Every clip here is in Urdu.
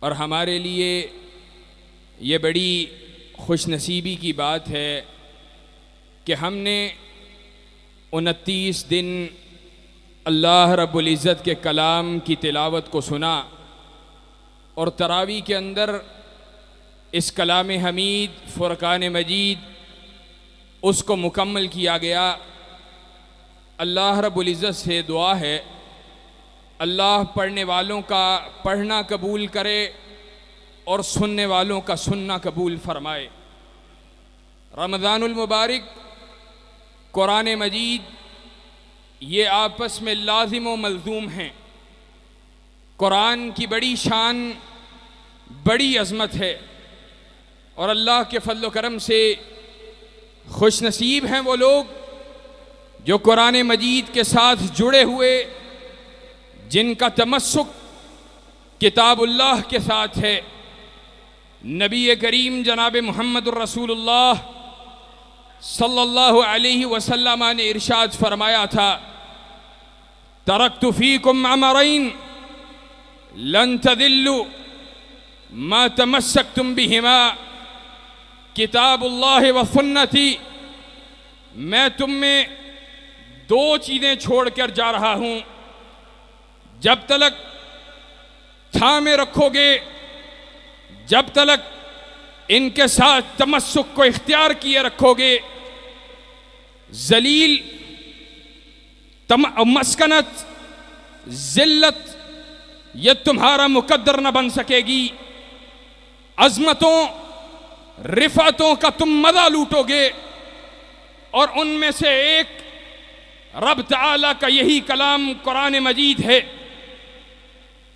اور ہمارے لیے یہ بڑی خوش نصیبی کی بات ہے کہ ہم نے 29 دن اللہ رب العزت کے کلام کی تلاوت کو سنا، اور تراویح کے اندر اس کلام حمید فرقان مجید اس کو مکمل کیا گیا۔ اللہ رب العزت سے دعا ہے اللہ پڑھنے والوں کا پڑھنا قبول کرے اور سننے والوں کا سننا قبول فرمائے۔ رمضان المبارک، قرآن مجید، یہ آپس میں لازم و ملزوم ہیں۔ قرآن کی بڑی شان، بڑی عظمت ہے، اور اللہ کے فضل و کرم سے خوش نصیب ہیں وہ لوگ جو قرآن مجید کے ساتھ جڑے ہوئے، جن کا تمسک کتاب اللہ کے ساتھ ہے۔ نبی کریم جناب محمد الرسول اللہ صلی اللہ علیہ وسلم نے ارشاد فرمایا تھا، ترکت فیکم امرین لن تضلوا ما تمسکتم بہما کتاب اللہ و سنتی۔ میں تم میں دو چیزیں چھوڑ کر جا رہا ہوں، جب تلک تھامے رکھو گے، جب تلک ان کے ساتھ تمسک کو اختیار کیے رکھو گے، ذلیل، مسکنت، ذلت یہ تمہارا مقدر نہ بن سکے گی۔ عظمتوں، رفعتوں کا تم مزہ لوٹو گے، اور ان میں سے ایک رب تعالیٰ کا یہی کلام قرآن مجید ہے۔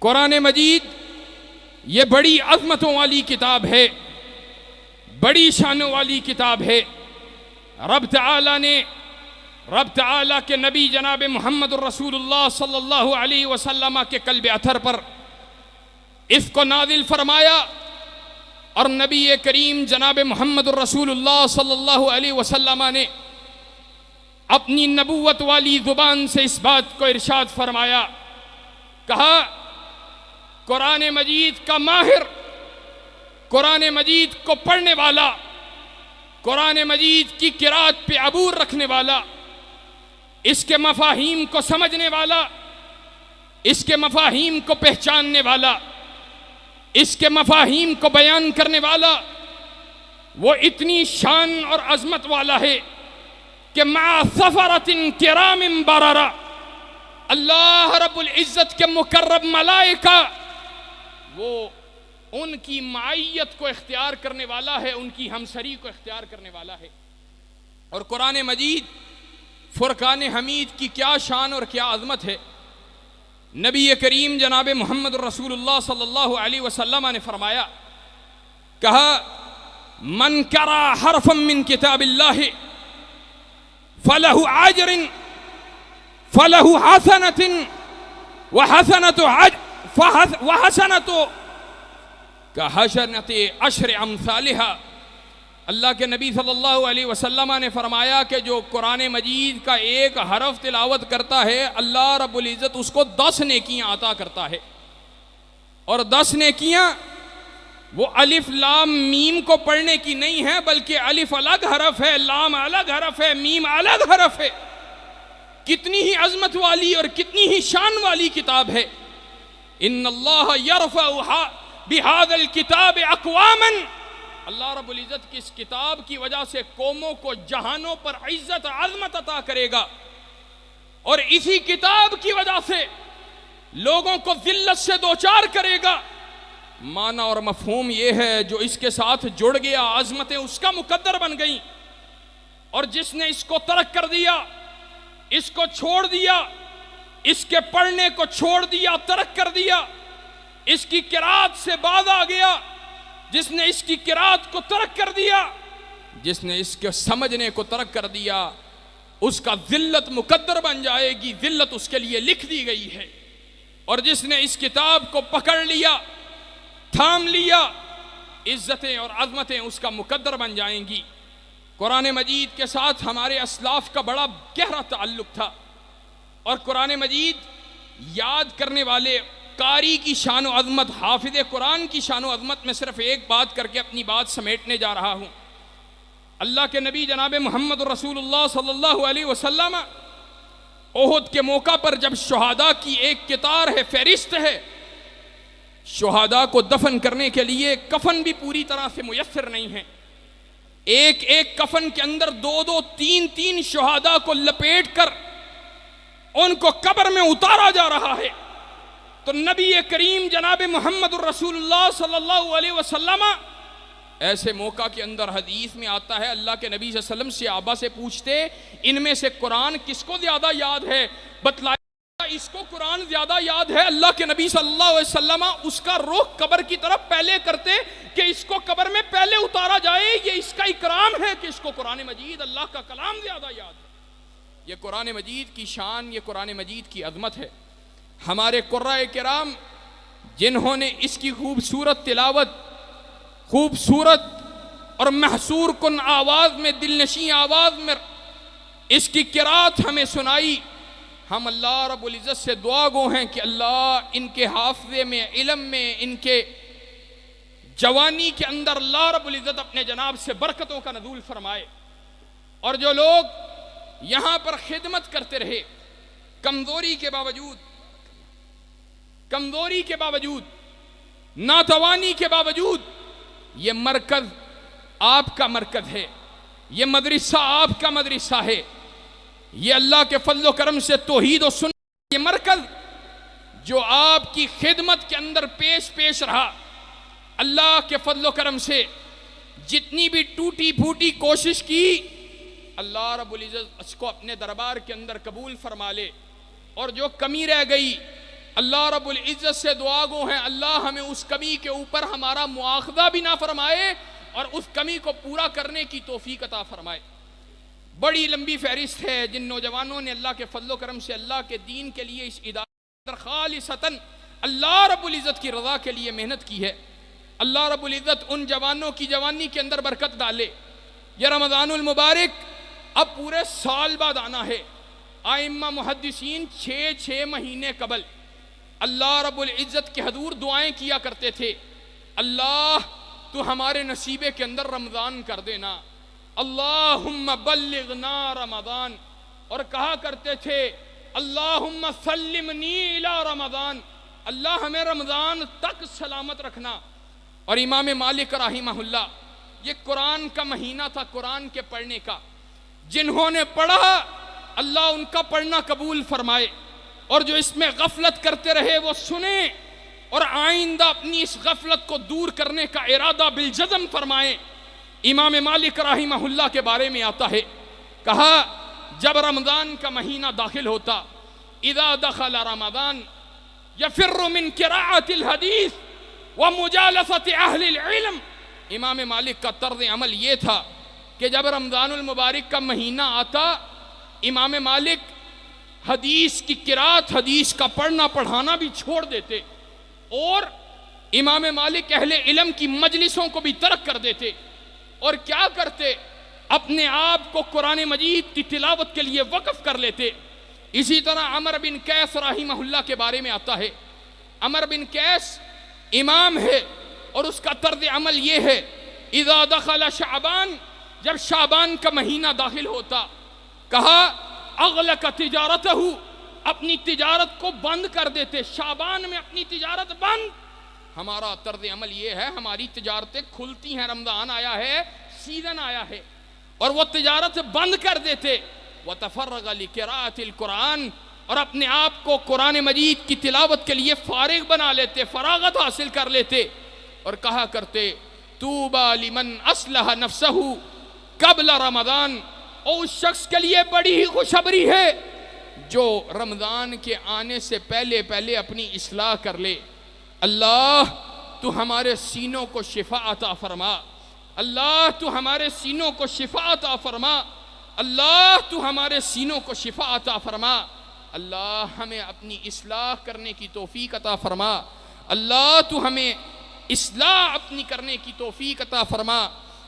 قرآن مجید یہ بڑی عظمتوں والی کتاب ہے، بڑی شانوں والی کتاب ہے۔ رب تعالیٰ کے نبی جناب محمد الرسول اللہ صلی اللہ علیہ وسلم کے قلب اطہر پر اس کو نازل فرمایا، اور نبی کریم جناب محمد الرسول اللہ صلی اللہ علیہ وسلم نے اپنی نبوت والی زبان سے اس بات کو ارشاد فرمایا، کہا قرآن مجید کا ماہر، قرآن مجید کو پڑھنے والا، قرآن مجید کی قرات پہ عبور رکھنے والا، اس کے مفاہیم کو سمجھنے والا، اس کے مفاہیم کو پہچاننے والا، اس کے مفاہیم کو بیان کرنے والا، وہ اتنی شان اور عظمت والا ہے کہ مع سفرۃ کرام بررہ، اللہ رب العزت کے مقرب ملائکہ وہ ان کی معیت کو اختیار کرنے والا ہے، ان کی ہمسری کو اختیار کرنے والا ہے۔ اور قرآن مجید فرقان حمید کی کیا شان اور کیا عظمت ہے۔ نبی کریم جناب محمد الرسول اللہ صلی اللہ علیہ وسلم نے فرمایا، کہا من قرأ حرفا من کتاب اللہ فلہ اجر فلہ حسنۃ وحسنۃ کحسنۃ عشر امثالہا۔ اللہ کے نبی صلی اللہ علیہ وسلم نے فرمایا کہ جو قرآن مجید کا ایک حرف تلاوت کرتا ہے، اللہ رب العزت اس کو 10 نیکیاں عطا کرتا ہے، اور 10 نیکیاں وہ الف لام میم کو پڑھنے کی نہیں ہے، بلکہ الف الگ حرف ہے، لام الگ حرف ہے، میم الگ حرف ہے۔ کتنی ہی عظمت والی اور کتنی ہی شان والی کتاب ہے۔ ان اللہ یرفع بہذا الکتاب اقواما، اللہ رب العزت کی اس کتاب کی وجہ سے قوموں کو جہانوں پر عزت عظمت عطا کرے گا، اور اسی کتاب کی وجہ سے لوگوں کو ذلت سے دوچار کرے گا۔ معنی اور مفہوم یہ ہے جو اس کے ساتھ جڑ گیا، عظمتیں اس کا مقدر بن گئیں، اور جس نے اس کو ترک کر دیا، اس کو چھوڑ دیا، اس کے پڑھنے کو چھوڑ دیا، ترک کر دیا، اس کی قرات سے باز آ گیا، جس نے اس کی قرات کو ترک کر دیا، جس نے اس کے سمجھنے کو ترک کر دیا، اس کا ذلت مقدر بن جائے گی، ذلت اس کے لیے لکھ دی گئی ہے۔ اور جس نے اس کتاب کو پکڑ لیا، تھام لیا، عزتیں اور عظمتیں اس کا مقدر بن جائیں گی۔ قرآن مجید کے ساتھ ہمارے اسلاف کا بڑا گہرا تعلق تھا، اور قرآن مجید یاد کرنے والے قاری کی شان و عظمت، حافظ قرآن کی شان و عظمت میں صرف ایک بات کر کے اپنی بات سمیٹنے جا رہا ہوں۔ اللہ کے نبی جناب محمد رسول اللہ صلی اللہ علیہ وسلم احد کے موقع پر جب شہداء کی ایک قطار ہے، فہرست ہے، شہداء کو دفن کرنے کے لیے کفن بھی پوری طرح سے میسر نہیں ہے، ایک ایک کفن کے اندر دو دو تین تین شہداء کو لپیٹ کر ان کو قبر میں اتارا جا رہا ہے۔ تو نبی کریم جناب محمد الرسول اللہ صلی اللہ علیہ وسلم ایسے موقع کے اندر حدیث میں آتا ہے، اللہ کے نبی صلی اللہ علیہ وسلم صحابہ سے پوچھتے ان میں سے قرآن کس کو زیادہ یاد ہے؟ بتلایا اس کو قرآن زیادہ یاد ہے۔ اللہ کے نبی صلی اللہ علیہ وسلم اس کا رخ قبر کی طرف پہلے کرتے کہ اس کو قبر میں پہلے اتارا جائے، یہ اس کا اکرام ہے کہ اس کو قرآن مجید اللہ کا کلام زیادہ یاد ہے۔ یہ قرآن مجید کی شان، یہ قرآن مجید کی عظمت ہے۔ ہمارے قرائے کرام جنہوں نے اس کی خوبصورت تلاوت، خوبصورت اور محصور کن آواز میں، دلنشین آواز میں اس کی قرات ہمیں سنائی، ہم اللہ رب العزت سے دعا گو ہیں کہ اللہ ان کے حافظے میں، علم میں، ان کے جوانی کے اندر اللہ رب العزت اپنے جناب سے برکتوں کا نزول فرمائے۔ اور جو لوگ یہاں پر خدمت کرتے رہے، کمزوری کے باوجود، ناتوانی کے باوجود، یہ مرکز آپ کا مرکز ہے، یہ مدرسہ آپ کا مدرسہ ہے، یہ اللہ کے فضل و کرم سے توحید و سنت یہ مرکز جو آپ کی خدمت کے اندر پیش رہا، اللہ کے فضل و کرم سے جتنی بھی ٹوٹی پھوٹی کوشش کی، اللہ رب العزت اس کو اپنے دربار کے اندر قبول فرما لے، اور جو کمی رہ گئی اللہ رب العزت سے دعا گو ہیں اللہ ہمیں اس کمی کے اوپر ہمارا مواخذہ بھی نہ فرمائے اور اس کمی کو پورا کرنے کی توفیق عطا فرمائے۔ بڑی لمبی فہرست ہے جن نوجوانوں نے اللہ کے فضل و کرم سے اللہ کے دین کے لیے اس ادارے خالصتاً اللہ رب العزت کی رضا کے لیے محنت کی ہے۔ اللہ رب العزت ان جوانوں کی جوانی کے اندر برکت ڈالے۔ یہ رمضان المبارک اب پورے سال بعد آنا ہے۔ ائمہ محدثین 6 مہینے قبل اللہ رب العزت کے حضور دعائیں کیا کرتے تھے، اللہ تو ہمارے نصیبے کے اندر رمضان کر دینا، اللہم بلغنا رمضان، اور کہا کرتے تھے اللہم سلمنی الی رمضان، اللہ ہمیں رمضان تک سلامت رکھنا۔ اور امام مالک رحمہ اللہ، یہ قرآن کا مہینہ تھا، قرآن کے پڑھنے کا، جنہوں نے پڑھا اللہ ان کا پڑھنا قبول فرمائے، اور جو اس میں غفلت کرتے رہے وہ سنیں اور آئندہ اپنی اس غفلت کو دور کرنے کا ارادہ بالجزم فرمائیں۔ امام مالک رحمہ اللہ کے بارے میں آتا ہے، کہا جب رمضان کا مہینہ داخل ہوتا، اذا دخل رمضان یفر من قراءۃ الحدیث ومجالسۃ اہل العلم۔ امام مالک کا طرز عمل یہ تھا کہ جب رمضان المبارک کا مہینہ آتا، امام مالک حدیث کی قرات، حدیث کا پڑھنا پڑھانا بھی چھوڑ دیتے، اور امام مالک اہل علم کی مجلسوں کو بھی ترک کر دیتے، اور کیا کرتے؟ اپنے آپ کو قرآن مجید کی تلاوت کے لیے وقف کر لیتے۔ اسی طرح عمر بن قیس رحمہ اللہ کے بارے میں آتا ہے، عمر بن قیس امام ہے اور اس کا طرز عمل یہ ہے، اذا دخل شعبان، جب شعبان کا مہینہ داخل ہوتا، کہا اغلق تجارتہ، اپنی تجارت کو بند کر دیتے، شعبان میں اپنی تجارت بند۔ ہمارا طرز عمل یہ ہے، ہماری تجارتیں کھلتی ہیں، رمضان آیا ہے، سیزن آیا ہے، اور وہ تجارت بند کر دیتے، وتفرغ لقراءۃ القرآن، اور اپنے آپ کو قرآن مجید کی تلاوت کے لیے فارغ بنا لیتے، فراغت حاصل کر لیتے، اور کہا کرتے طوبی لمن اصلح نفسہ قبل رمضان، اور اس شخص کے لیے بڑی ہی خوشخبری ہے جو رمضان کے آنے سے پہلے اپنی اصلاح کر لے۔ اللہ تو ہمارے سینوں کو شفا عطا فرما، اللہ تو ہمارے سینوں کو شفا عطا فرما، اللہ تو ہمارے سینوں کو شفا عطا فرما، اللہ ہمیں اپنی اصلاح کرنے کی توفیق عطا فرما، اللہ تو ہمیں اصلاح اپنی کرنے کی توفیق عطا فرما۔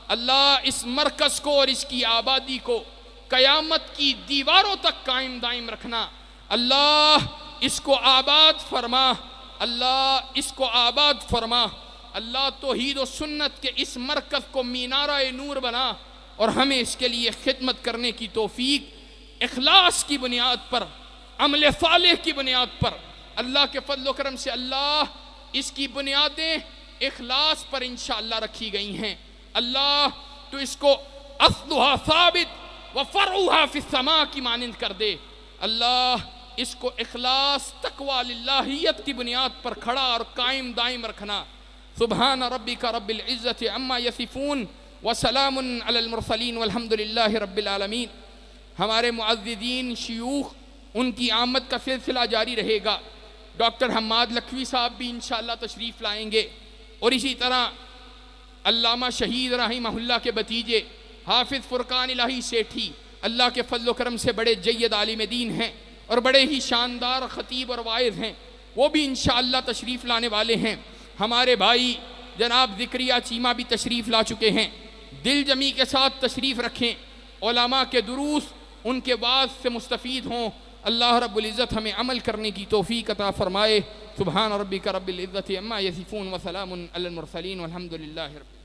اللہ اس مرکز کو اور اس کی آبادی کو قیامت کی دیواروں تک قائم دائم رکھنا، اللہ اس کو آباد فرما، اللہ اس کو آباد فرما، اللہ توحید و سنت کے اس مرکز کو مینارہ نور بنا، اور ہمیں اس کے لیے خدمت کرنے کی توفیق اخلاص کی بنیاد پر، عمل صالح کی بنیاد پر، اللہ کے فضل و کرم سے اللہ اس کی بنیادیں اخلاص پر انشاءاللہ رکھی گئی ہیں۔ اللہ تو اس کو اصلها ثابت وفرعها فی السماء کی مانند کر دے۔ اللہ اس کو اخلاص تقوی للہیت کی بنیاد پر کھڑا اور قائم دائم رکھنا۔ سبحان ربک رب العزت عما یصفون وسلام علی المرسلین والحمد للہ رب العالمین۔ ہمارے معززین شیوخ، ان کی آمد کا سلسلہ جاری رہے گا۔ ڈاکٹر حماد لکھوی صاحب بھی انشاءاللہ تشریف لائیں گے، اور اسی طرح علامہ شہید رحمہ اللہ کے بھتیجے حافظ فرقان الہی سیٹھی، اللہ کے فضل و کرم سے بڑے جید عالم دین ہیں اور بڑے ہی شاندار خطیب اور واعظ ہیں، وہ بھی انشاءاللہ تشریف لانے والے ہیں۔ ہمارے بھائی جناب ذکریہ چیمہ بھی تشریف لا چکے ہیں۔ دل جمی کے ساتھ تشریف رکھیں، علماء کے دروس ان کے وعظ سے مستفید ہوں۔ اللہ رب العزت ہمیں عمل کرنے کی توفیق عطا فرمائے۔ سبحان ربک رب العزت عما یصفون وسلام علی المرسلین والحمد للہ رب